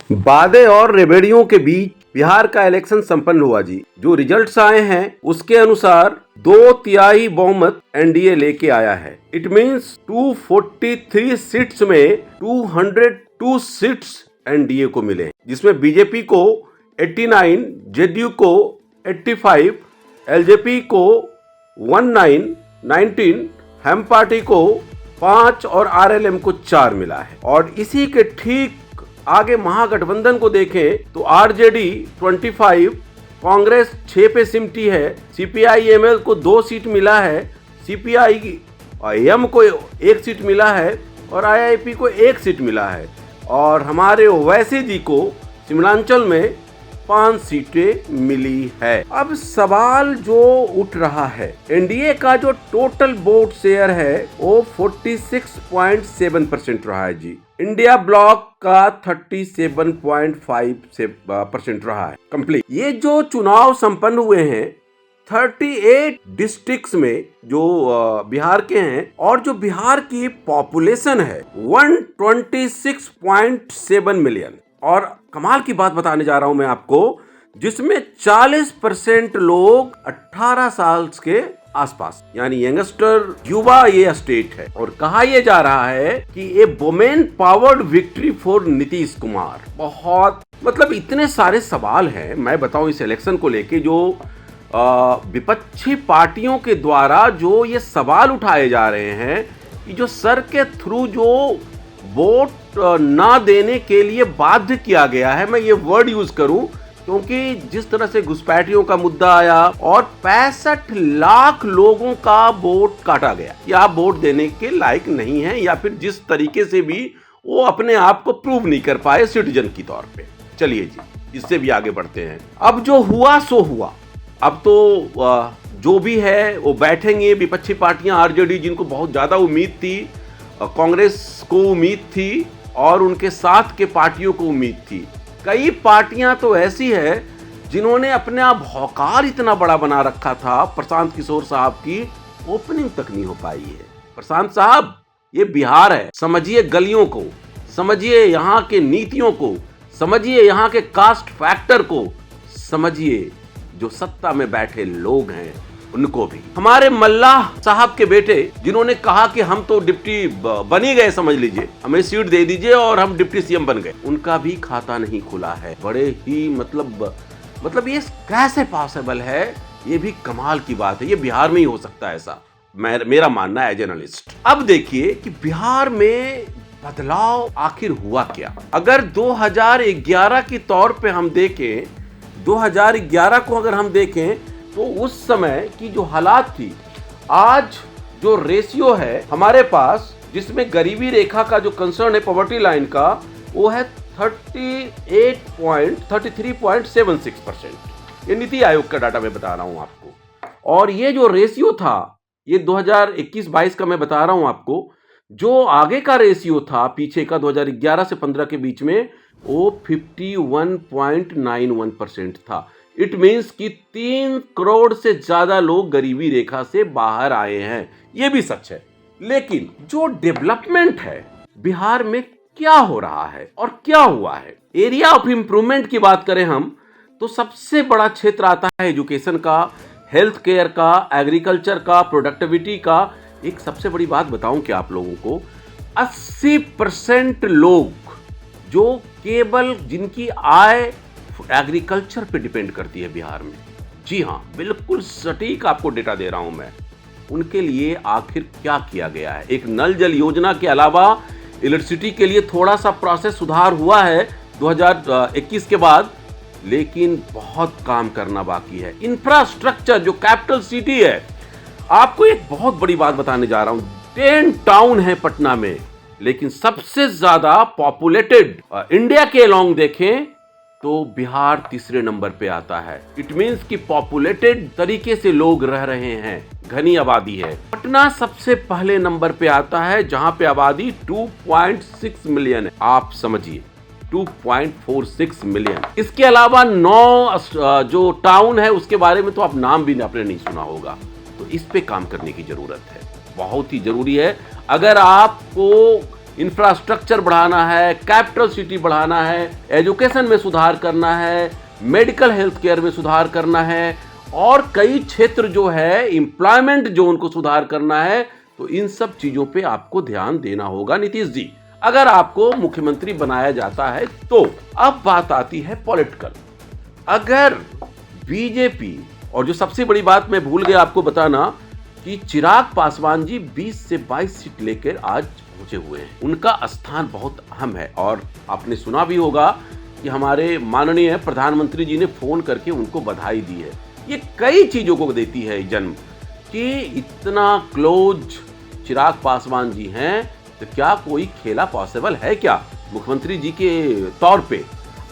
बादे और रेबेड़ियों के बीच बिहार का इलेक्शन संपन्न हुआ जी। जो रिजल्ट्स आए हैं उसके अनुसार 2/3 बहुमत एनडीए लेके आया है। इट मींस 243 सीट्स में 202 सीट्स एनडीए को मिले, जिसमें बीजेपी को 89, जेडीयू को 85, एलजेपी को 19, हम पार्टी को 5 और आरएलएम को 4 मिला है। और इसी के ठीक आगे महागठबंधन को देखें तो आरजेडी 25, कांग्रेस 6 पे सिमटी है, सीपीआई-एमएल को 2 सीट मिला है, सीपीआई-एम को 1 सीट मिला है और आईआईपी को 1 सीट मिला है। और हमारे ओवैसी जी को सीमांचल में 5 सीटें मिली है। अब सवाल जो उठ रहा है, एनडीए का जो टोटल वोट शेयर है वो 46.7% रहा है जी। इंडिया ब्लॉक का 37.5% रहा है कंप्लीट। ये जो चुनाव संपन्न हुए हैं 38 डिस्ट्रिक्ट्स में जो बिहार के हैं, और जो बिहार की पॉपुलेशन है 126.7 मिलियन। और कमाल की बात बताने जा रहा हूं मैं आपको, जिसमें 40% लोग 18 साल के आसपास, यानी यंगस्टर युवा ये स्टेट है। और कहा यह जा रहा है कि ये women powered victory for Nitish Kumar. बहुत मतलब इतने सारे सवाल हैं, मैं बताऊं इस इलेक्शन को लेके जो विपक्षी पार्टियों के द्वारा जो ये सवाल उठाए जा रहे हैं कि जो सर के थ्रू जो वोट ना देने के लिए बाध्य किया गया है, मैं ये वर्ड यूज करूं क्योंकि जिस तरह से घुसपैठियों का मुद्दा आया और 65 लाख लोगों का वोट काटा गया कि आप वोट देने के लायक नहीं हैं, या फिर जिस तरीके से भी वो अपने आप को प्रूव नहीं कर पाए सिटीजन की तौर पे। चलिए जी, इससे भी आगे बढ़ते हैं। अब जो हुआ सो हुआ। अब तो जो भी है वो बैठेंगे विपक्षी पार्टियां, आरजेडी जिनको बहुत ज्यादा उम्मीद थी, कांग्रेस को उम्मीद थी और उनके साथ के पार्टियों को उम्मीद थी। कई पार्टियां तो ऐसी है जिन्होंने अपने आप हौकार इतना बड़ा बना रखा था। प्रशांत किशोर साहब की ओपनिंग तक नहीं हो पाई है। प्रशांत साहब, ये बिहार है, समझिए गलियों को, समझिए यहाँ के नीतियों को, समझिए यहाँ के कास्ट फैक्टर को, समझिए जो सत्ता में बैठे लोग हैं उनको भी। हमारे मल्लाह साहब के बेटे जिन्होंने कहा कि हम तो डिप्टी बन ही गए, समझ लीजिए हमें सीट दे दीजिए और हम डिप्टी सीएम बन गए, उनका भी खाता नहीं खुला है। बड़े ही मतलब ये कैसे पॉसिबल है, ये भी कमाल की बात है। ये बिहार में ही हो सकता है ऐसा, मेरा मानना है एज एनालिस्ट। अब देखिए कि बिहार में बदलाव आखिर हुआ क्या। अगर 2011 के तौर पे हम देखें, 2011 को अगर हम देखें तो उस समय की जो हालात थी, आज जो रेशियो है हमारे पास, जिसमें गरीबी रेखा का जो कंसर्न है पॉवर्टी लाइन का, वो है 33.76%। ये नीति आयोग का डाटा मैं बता रहा हूं आपको। और ये जो रेशियो था, ये 2021-22 का मैं बता रहा हूं आपको। जो आगे का रेशियो था पीछे का 2011 से 15 के बीच में, वो 51.91% था। इट मीन्स कि 3 करोड़ से ज्यादा लोग गरीबी रेखा से बाहर आए हैं। ये भी सच है। लेकिन जो डेवलपमेंट है बिहार में, क्या हो रहा है और क्या हुआ है, एरिया ऑफ इंप्रूवमेंट की बात करें हम तो सबसे बड़ा क्षेत्र आता है एजुकेशन का, हेल्थ केयर का, एग्रीकल्चर का, प्रोडक्टिविटी का। एक सबसे बड़ी बात बताऊं कि आप लोगों को, 80% लोग जो केवल जिनकी आय एग्रीकल्चर पे डिपेंड करती है बिहार में, जी हाँ, बिल्कुल सटीक आपको डेटा दे रहा हूं मैं, उनके लिए आखिर क्या किया गया है। एक नल जल योजना के अलावा इलेक्ट्रिसिटी के लिए थोड़ा सा प्रोसेस सुधार हुआ है 2021 के बाद, लेकिन बहुत काम करना बाकी है। इंफ्रास्ट्रक्चर, जो कैपिटल सिटी है, आपको एक बहुत बड़ी बात बताने जा रहा हूं। 10 टाउन है पटना में, लेकिन सबसे ज्यादा पॉपुलेटेड इंडिया के अलोंग देखें तो बिहार तीसरे नंबर पे आता है। इट मींस कि पॉपुलेटेड तरीके से लोग रह रहे हैं, घनी आबादी है। पटना सबसे पहले नंबर पे आता है जहां पे आबादी 2.6 मिलियन है। आप समझिए 2.46 मिलियन। इसके अलावा 9 जो टाउन है उसके बारे में तो आप नाम भी आपने नहीं सुना होगा। तो इस पे काम करने की जरूरत है, बहुत ही जरूरी है। अगर आपको इंफ्रास्ट्रक्चर बढ़ाना है, कैपिटल सिटी बढ़ाना है, एजुकेशन में सुधार करना है, मेडिकल हेल्थ केयर में सुधार करना है और कई क्षेत्र जो है एम्प्लॉयमेंट जो उनको सुधार करना है। तो इन सब चीजों पे आपको ध्यान देना होगा नीतीश जी, अगर आपको मुख्यमंत्री बनाया जाता है तो। अब बात आती है पॉलिटिकल। अगर बीजेपी, और जो सबसे बड़ी बात मैं भूल गया आपको बताना कि चिराग पासवान जी 20 से 22 सीट लेकर आज पहुंचे हुए हैं, उनका स्थान बहुत अहम है। और आपने सुना भी होगा कि हमारे माननीय प्रधानमंत्री जी ने फोन करके उनको बधाई दी है। ये कई चीजों को देती है जन्म कि इतना क्लोज चिराग पासवान जी हैं, तो क्या कोई खेला पॉसिबल है क्या मुख्यमंत्री जी के तौर पे।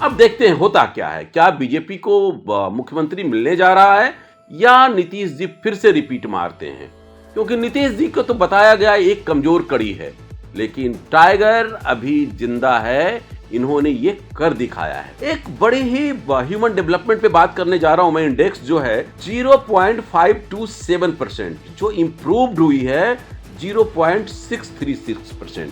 अब देखते हैं होता क्या है, क्या बीजेपी को मुख्यमंत्री मिलने जा रहा है या नीतीश जी फिर से रिपीट मारते हैं। क्योंकि नीतीश जी को तो बताया गया एक कमजोर कड़ी है, लेकिन टाइगर अभी जिंदा है, इन्होंने ये कर दिखाया है। एक बड़ी ही ह्यूमन डेवलपमेंट पे बात करने जा रहा हूं मैं। इंडेक्स जो है 0.527%, जो इंप्रूव्ड हुई है 0.636%।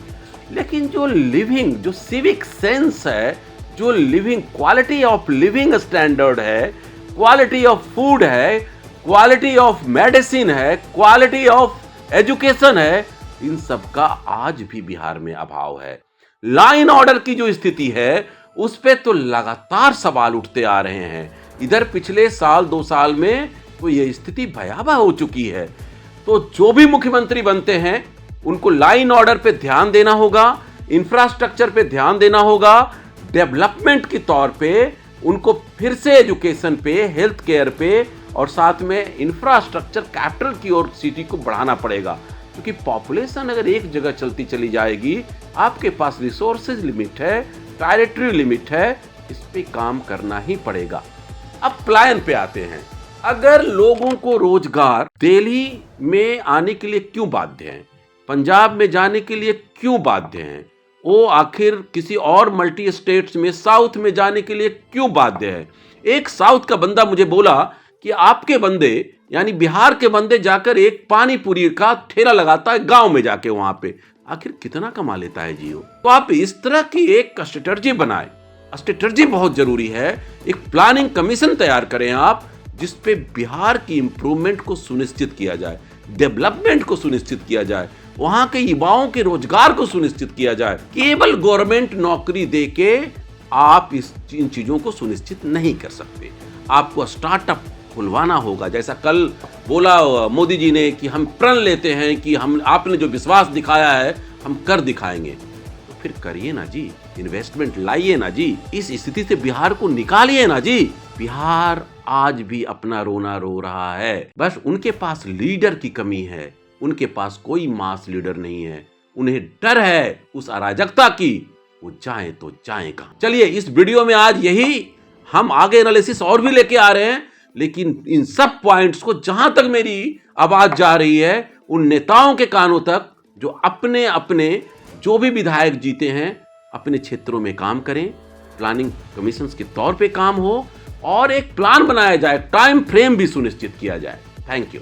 लेकिन जो लिविंग, जो सिविक सेंस है, जो living quality of living standard है, क्वालिटी ऑफ फूड है, क्वालिटी ऑफ मेडिसिन है, क्वालिटी ऑफ एजुकेशन है, इन सब का आज भी बिहार में अभाव है। लाइन ऑर्डर की जो स्थिति है उस पे तो लगातार सवाल उठते आ रहे हैं। इधर पिछले साल 2 साल में तो ये स्थिति भयावह हो चुकी है। तो जो भी मुख्यमंत्री बनते हैं उनको लाइन ऑर्डर पे ध्यान देना होगा, इंफ्रास्ट्रक्चर पे ध्यान देना होगा, डेवलपमेंट के तौर पे उनको फिर से एजुकेशन पे, हेल्थ केयर पे और साथ में इंफ्रास्ट्रक्चर कैपिटल की ओर सिटी को बढ़ाना पड़ेगा। क्योंकि पॉपुलेशन अगर एक जगह चलती चली जाएगी, आपके पास रिसोर्सेज लिमिट है, टेरिटरी लिमिट है, इस पे काम करना ही पड़ेगा। अब प्लान पे आते हैं। अगर लोगों को रोजगार दिल्ली में आने के लिए क्यों बाध्य हैं, पंजाब में जाने के लिए क्यों बाध्य हैं, वो आखिर किसी और मल्टी स्टेट्स में साउथ में जाने के लिए क्यों बाध्य है। एक साउथ का बंदा मुझे बोला कि आपके बंदे यानी बिहार के बंदे जाकर एक पानी पूरी का ठेला लगाता है गांव में जाके, वहां पे आखिर कितना कमा लेता है जियो। तो आप इस तरह की एक स्ट्रेटजी बनाएं। स्ट्रेटजी बहुत जरूरी है। एक प्लानिंग कमीशन तैयार करें आप, जिसपे बिहार की इंप्रूवमेंट को सुनिश्चित किया जाए, डेवलपमेंट को सुनिश्चित किया जाए, वहां के युवाओं के रोजगार को सुनिश्चित किया जाए। केवल गवर्नमेंट नौकरी देके आप इन चीजों को सुनिश्चित नहीं कर सकते। आपको स्टार्टअप खुलवाना होगा। जैसा कल बोला मोदी जी ने कि हम प्रण लेते हैं कि हम, आपने जो विश्वास दिखाया है हम कर दिखाएंगे। तो फिर करिए ना जी, इन्वेस्टमेंट लाइए ना जी, इस स्थिति से बिहार को निकालिए ना जी। बिहार आज भी अपना रोना रो रहा है, बस उनके पास लीडर की कमी है। उनके पास कोई मास लीडर नहीं है। उन्हें डर है उस अराजकता की, वो जाए तो जाए कहां। चलिए, इस वीडियो में आज यही, हम आगे एनालिसिस और भी लेके आ रहे हैं, लेकिन इन सब पॉइंट्स को जहां तक मेरी आवाज जा रही है उन नेताओं के कानों तक जो अपने अपने जो भी विधायक जीते हैं अपने क्षेत्रों में काम करें, प्लानिंग कमीशन के तौर पे काम हो और एक प्लान बनाया जाए, टाइम फ्रेम भी सुनिश्चित किया जाए। Thank you.